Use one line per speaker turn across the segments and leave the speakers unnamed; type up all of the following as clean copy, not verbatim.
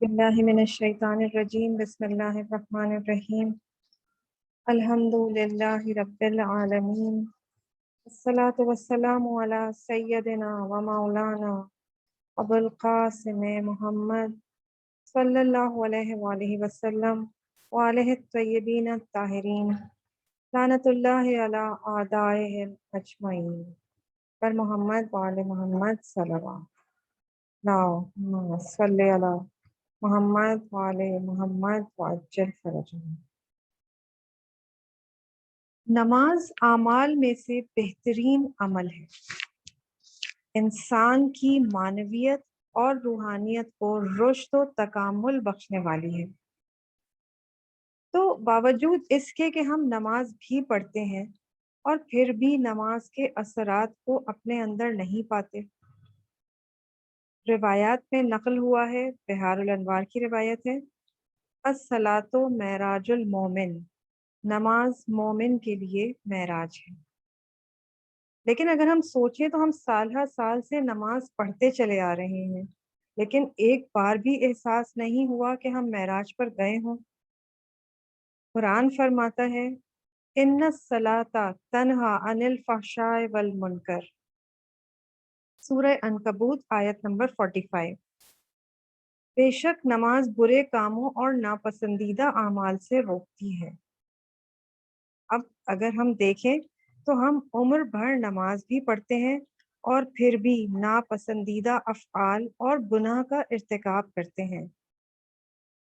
باللہ من الشیطان الرجیم بسم اللہ الرحمن الرحیم الحمد للہ رب العالمین الصلاۃ والسلام علی سیدنا و مولانا ابو القاسم محمد صلی اللہ علیہ وآلہ وسلم وآلہ الطیبین الطاہرین لعنت اللہ علی اعدائہم اجمعین پر محمد وآل محمد صلوات اللہم صلی علی محمد وآل محمد وعجل فرجہم۔ نماز اعمال میں سے بہترین عمل ہے، انسان کی معنویت اور روحانیت کو رشد و تکامل بخشنے والی ہے۔ تو باوجود اس کے کہ ہم نماز بھی پڑھتے ہیں اور پھر بھی نماز کے اثرات کو اپنے اندر نہیں پاتے۔ روایات میں نقل ہوا ہے، بحار الانوار کی روایت ہے، الصلاۃ معراج المومن، نماز مومن کے لیے معراج ہے۔ لیکن اگر ہم سوچیں تو ہم سال ہر سال سے نماز پڑھتے چلے آ رہے ہیں، لیکن ایک بار بھی احساس نہیں ہوا کہ ہم معراج پر گئے ہوں۔ قرآن فرماتا ہے ان الصلاۃ تنہا عن الفحشاء والمنکر، سورہ عنکبوت آیت نمبر 45۔ بے شک نماز برے کاموں اور ناپسندیدہ اعمال سے روکتی ہے۔ اب اگر ہم دیکھیں تو ہم عمر بھر نماز بھی پڑھتے ہیں اور پھر بھی ناپسندیدہ افعال اور گناہ کا ارتکاب کرتے ہیں۔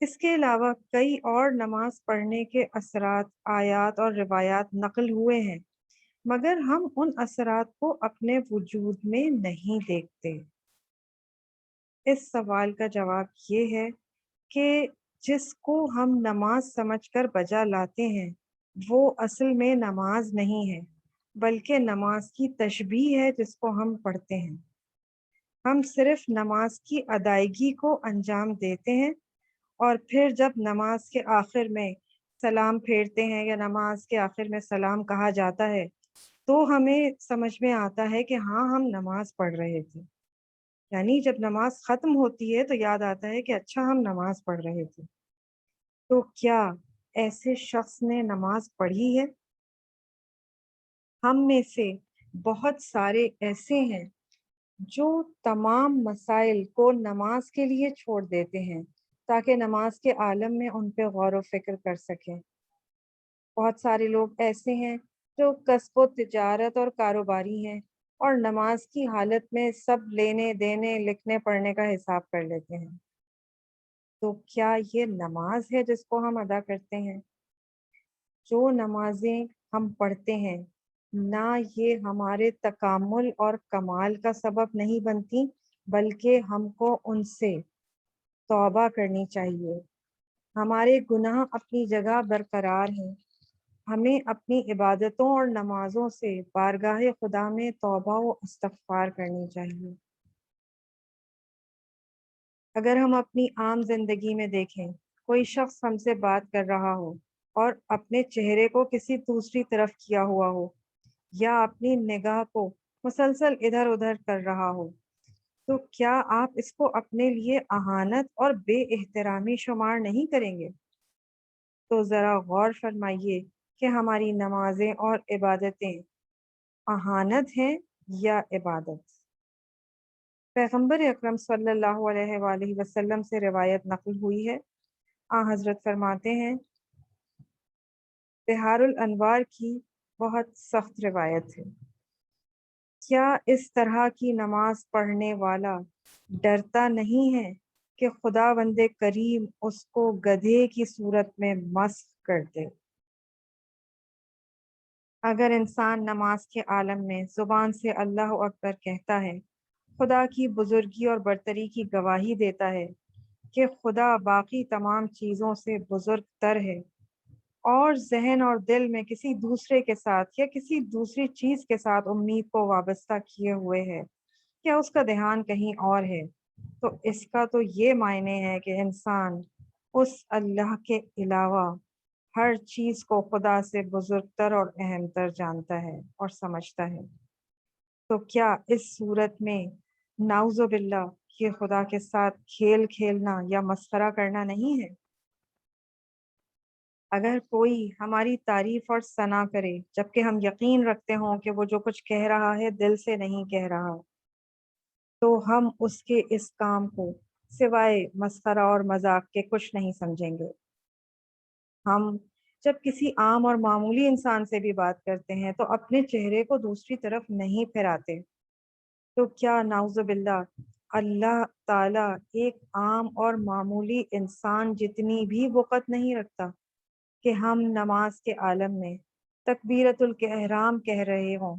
اس کے علاوہ کئی اور نماز پڑھنے کے اثرات، آیات اور روایات نقل ہوئے ہیں، مگر ہم ان اثرات کو اپنے وجود میں نہیں دیکھتے۔ اس سوال کا جواب یہ ہے کہ جس کو ہم نماز سمجھ کر بجا لاتے ہیں وہ اصل میں نماز نہیں ہے، بلکہ نماز کی تشبیہ ہے جس کو ہم پڑھتے ہیں۔ ہم صرف نماز کی ادائیگی کو انجام دیتے ہیں، اور پھر جب نماز کے آخر میں سلام پھیرتے ہیں یا نماز کے آخر میں سلام کہا جاتا ہے تو ہمیں سمجھ میں آتا ہے کہ ہاں ہم نماز پڑھ رہے تھے۔ یعنی جب نماز ختم ہوتی ہے تو یاد آتا ہے کہ اچھا ہم نماز پڑھ رہے تھے۔ تو کیا ایسے شخص نے نماز پڑھی ہے؟ ہم میں سے بہت سارے ایسے ہیں جو تمام مسائل کو نماز کے لیے چھوڑ دیتے ہیں تاکہ نماز کے عالم میں ان پہ غور و فکر کر سکیں۔ بہت سارے لوگ ایسے ہیں جو کسب و تجارت اور کاروباری ہیں اور نماز کی حالت میں سب لینے دینے لکھنے پڑھنے کا حساب کر لیتے ہیں۔ تو کیا یہ نماز ہے جس کو ہم ادا کرتے ہیں؟ جو نمازیں ہم پڑھتے ہیں نہ یہ ہمارے تکامل اور کمال کا سبب نہیں بنتی، بلکہ ہم کو ان سے توبہ کرنی چاہیے۔ ہمارے گناہ اپنی جگہ برقرار ہیں، ہمیں اپنی عبادتوں اور نمازوں سے بارگاہ خدا میں توبہ و استغفار کرنی چاہیے۔ اگر ہم اپنی عام زندگی میں دیکھیں، کوئی شخص ہم سے بات کر رہا ہو اور اپنے چہرے کو کسی دوسری طرف کیا ہوا ہو یا اپنی نگاہ کو مسلسل ادھر ادھر کر رہا ہو، تو کیا آپ اس کو اپنے لیے اہانت اور بے احترامی شمار نہیں کریں گے؟ تو ذرا غور فرمائیے کہ ہماری نمازیں اور عبادتیں اہانت ہیں یا عبادت؟ پیغمبر اکرم صلی اللہ علیہ وآلہ وسلم سے روایت نقل ہوئی ہے، حضرت فرماتے ہیں، بحار الانوار کی بہت سخت روایت ہے، کیا اس طرح کی نماز پڑھنے والا ڈرتا نہیں ہے کہ خدا بند کریم اس کو گدھے کی صورت میں مسخ کر دے؟ اگر انسان نماز کے عالم میں زبان سے اللہ اکبر کہتا ہے، خدا کی بزرگی اور برتری کی گواہی دیتا ہے کہ خدا باقی تمام چیزوں سے بزرگ تر ہے، اور ذہن اور دل میں کسی دوسرے کے ساتھ یا کسی دوسری چیز کے ساتھ امید کو وابستہ کیے ہوئے ہے، یا اس کا دھیان کہیں اور ہے، تو اس کا تو یہ معنی ہے کہ انسان اس اللہ کے علاوہ ہر چیز کو خدا سے بزرگ تر اور اہم تر جانتا ہے اور سمجھتا ہے۔ تو کیا اس صورت میں نعوذ باللہ یہ خدا کے ساتھ کھیل کھیلنا یا مسخرہ کرنا نہیں ہے۔ اگر کوئی ہماری تعریف اور ثنا کرے جبکہ ہم یقین رکھتے ہوں کہ وہ جو کچھ کہہ رہا ہے دل سے نہیں کہہ رہا، تو ہم اس کے اس کام کو سوائے مسخرہ اور مذاق کے کچھ نہیں سمجھیں گے۔ ہم جب کسی عام اور معمولی انسان سے بھی بات کرتے ہیں تو اپنے چہرے کو دوسری طرف نہیں پھیراتے، تو کیا نعوذ باللہ اللہ تعالیٰ ایک عام اور معمولی انسان جتنی بھی وقت نہیں رکھتا کہ ہم نماز کے عالم میں تکبیرۃ الاحرام کہہ رہے ہوں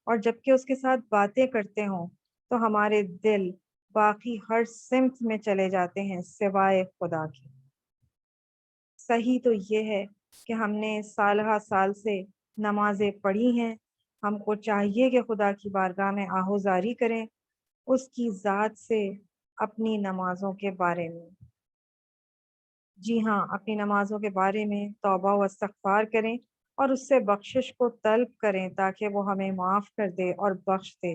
اور جبکہ اس کے ساتھ باتیں کرتے ہوں تو ہمارے دل باقی ہر سمت میں چلے جاتے ہیں سوائے خدا کے۔ صحیح تو یہ ہے کہ ہم نے سالہ سال سے نمازیں پڑھی ہیں، ہم کو چاہیے کہ خدا کی بارگاہ میں آہوزاری کریں اس کی ذات سے اپنی نمازوں کے بارے میں۔ جی ہاں، اپنی نمازوں کے بارے میں توبہ و استغفار کریں اور اس سے بخشش کو طلب کریں تاکہ وہ ہمیں معاف کر دے اور بخش دے۔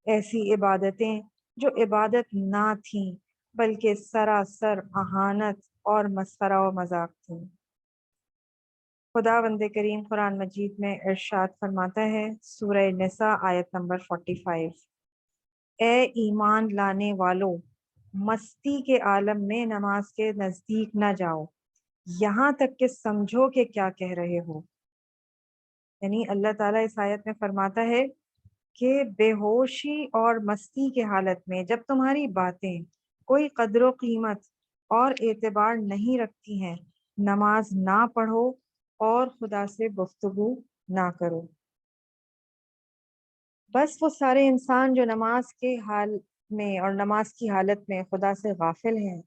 ایسی عبادتیں جو عبادت نہ تھیں بلکہ سراسر اہانت اور مسخرہ و مذاق تھیں۔ خداوند کریم قرآن مجید میں ارشاد فرماتا ہے، سورہ نساء آیت نمبر 45، اے ایمان لانے والو، مستی کے عالم میں نماز کے نزدیک نہ جاؤ یہاں تک کہ سمجھو کہ کیا کہہ رہے ہو۔ یعنی اللہ تعالیٰ اس آیت میں فرماتا ہے کہ بے ہوشی اور مستی کے حالت میں جب تمہاری باتیں کوئی قدر و قیمت اور اعتبار نہیں رکھتی ہیں، نماز نہ پڑھو اور خدا سے گفتگو نہ کرو۔ بس وہ سارے انسان جو نماز کے حال میں اور نماز کی حالت میں خدا سے غافل ہیں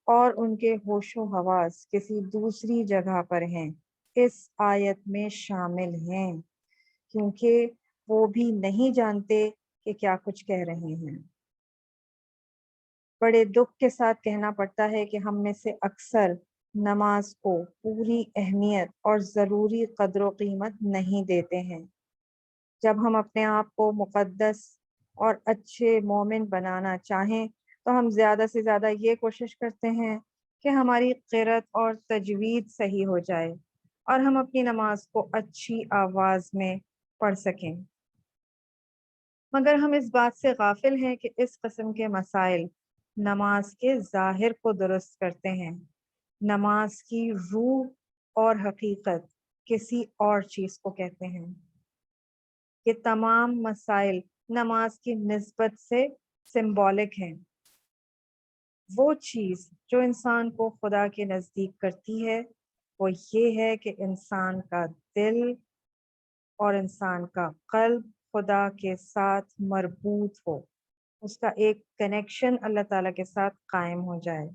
اور ان کے ہوش و حواس کسی دوسری جگہ پر ہیں، اس آیت میں شامل ہیں، کیونکہ وہ بھی نہیں جانتے کہ کیا کچھ کہہ رہے ہیں۔ بڑے دکھ کے ساتھ کہنا پڑتا ہے کہ ہم میں سے اکثر نماز کو پوری اہمیت اور ضروری قدر و قیمت نہیں دیتے ہیں۔ جب ہم اپنے آپ کو مقدس اور اچھے مومن بنانا چاہیں تو ہم زیادہ سے زیادہ یہ کوشش کرتے ہیں کہ ہماری قرأت اور تجوید صحیح ہو جائے اور ہم اپنی نماز کو اچھی آواز میں پڑھ سکیں، مگر ہم اس بات سے غافل ہیں کہ اس قسم کے مسائل نماز کے ظاہر کو درست کرتے ہیں، نماز کی روح اور حقیقت کسی اور چیز کو کہتے ہیں۔ یہ تمام مسائل نماز کی نسبت سے سمبولک ہیں۔ وہ چیز جو انسان کو خدا کے نزدیک کرتی ہے وہ یہ ہے کہ انسان کا دل اور انسان کا قلب خدا کے ساتھ مربوط ہو، اس کا ایک کنیکشن اللہ تعالیٰ کے ساتھ قائم ہو جائے۔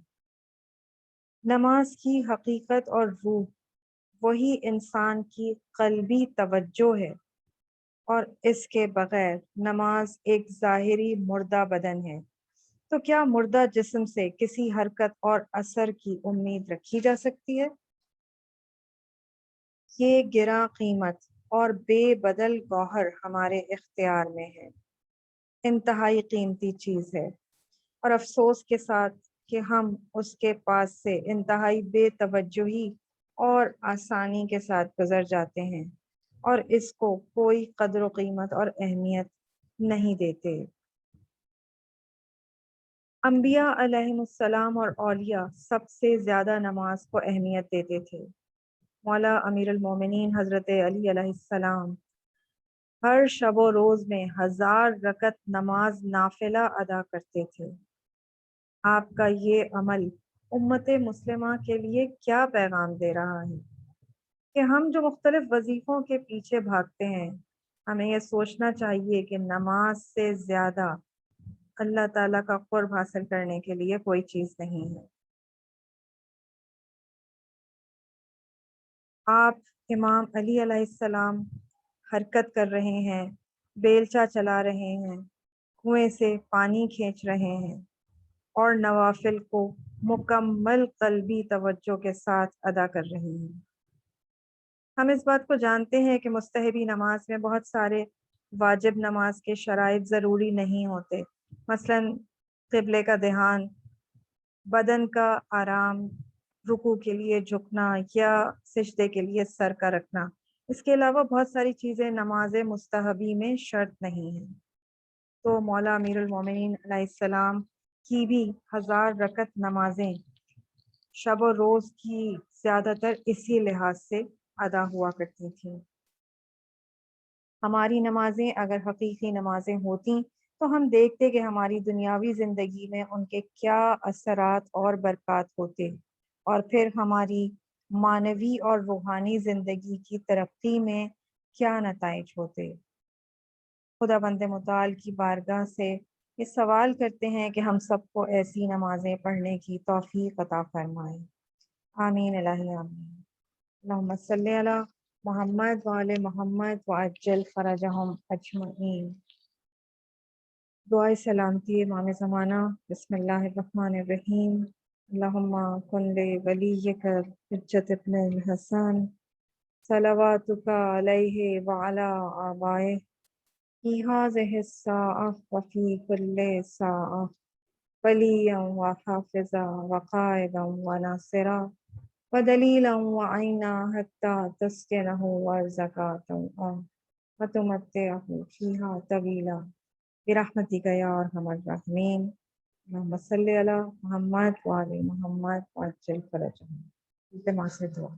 نماز کی حقیقت اور روح وہی انسان کی قلبی توجہ ہے، اور اس کے بغیر نماز ایک ظاہری مردہ بدن ہے۔ تو کیا مردہ جسم سے کسی حرکت اور اثر کی امید رکھی جا سکتی ہے؟ یہ گراں قیمت اور بے بدل گوہر ہمارے اختیار میں ہے، انتہائی قیمتی چیز ہے، اور افسوس کے ساتھ کہ ہم اس کے پاس سے انتہائی بے توجہی اور آسانی کے ساتھ گزر جاتے ہیں اور اس کو کوئی قدر و قیمت اور اہمیت نہیں دیتے۔ انبیاء علیہم السلام اور اولیاء سب سے زیادہ نماز کو اہمیت دیتے تھے۔ مولا امیر المومنین حضرت علی علیہ السلام ہر شب و روز میں 1000 رکعت نماز نافلہ ادا کرتے تھے۔ آپ کا یہ عمل امت مسلمہ کے لیے کیا پیغام دے رہا ہے کہ ہم جو مختلف وظیفوں کے پیچھے بھاگتے ہیں، ہمیں یہ سوچنا چاہیے کہ نماز سے زیادہ اللہ تعالیٰ کا قرب حاصل کرنے کے لیے کوئی چیز نہیں ہے۔ آپ امام علی علیہ السلام حرکت کر رہے ہیں، بیلچا چلا رہے ہیں، کنویں سے پانی کھینچ رہے ہیں اور نوافل کو مکمل قلبی توجہ کے ساتھ ادا کر رہے ہیں۔ ہم اس بات کو جانتے ہیں کہ مستحبی نماز میں بہت سارے واجب نماز کے شرائط ضروری نہیں ہوتے، مثلا قبلے کا دھیان، بدن کا آرام، رکوع کے لیے جھکنا یا سجدے کے لیے سر کا رکھنا، اس کے علاوہ بہت ساری چیزیں نماز مستحبی میں شرط نہیں ہیں۔ تو مولا امیر المومنین علیہ السلام کی بھی 1000 رکعت نمازیں شب و روز کی زیادہ تر اسی لحاظ سے ادا ہوا کرتی تھیں۔ ہماری نمازیں اگر حقیقی نمازیں ہوتیں تو ہم دیکھتے کہ ہماری دنیاوی زندگی میں ان کے کیا اثرات اور برکات ہوتے، اور پھر ہماری معنوی اور روحانی زندگی کی ترقی میں کیا نتائج ہوتے۔ خدا بند متعال کی بارگاہ سے یہ سوال کرتے ہیں کہ ہم سب کو ایسی نمازیں پڑھنے کی توفیق عطا فرمائے۔ آمین الہی آمین۔ اللہم صلی علی محمد وآل محمد وعجل فرجہم اجمعین۔ دعائے سلامتی امام زمانہ۔ بسم اللہ الرحمن الرحیم۔ اللہم کن ولیک حجت ابن الحسن صلواتک علیہ وعلی آبائہ فی ہذہ الساعہ وفی کل ساعہ ولیا وحافظا وقائدا وناصرا ودلیلا وعینا حتی تسکنہ وارزقا طوعا وتمتعہ فیہا طویلا برحمتک یا ارحم الراحمین۔ اللہم صلی علی محمد وآل محمد وعجل فرجہم۔ التماس دعا۔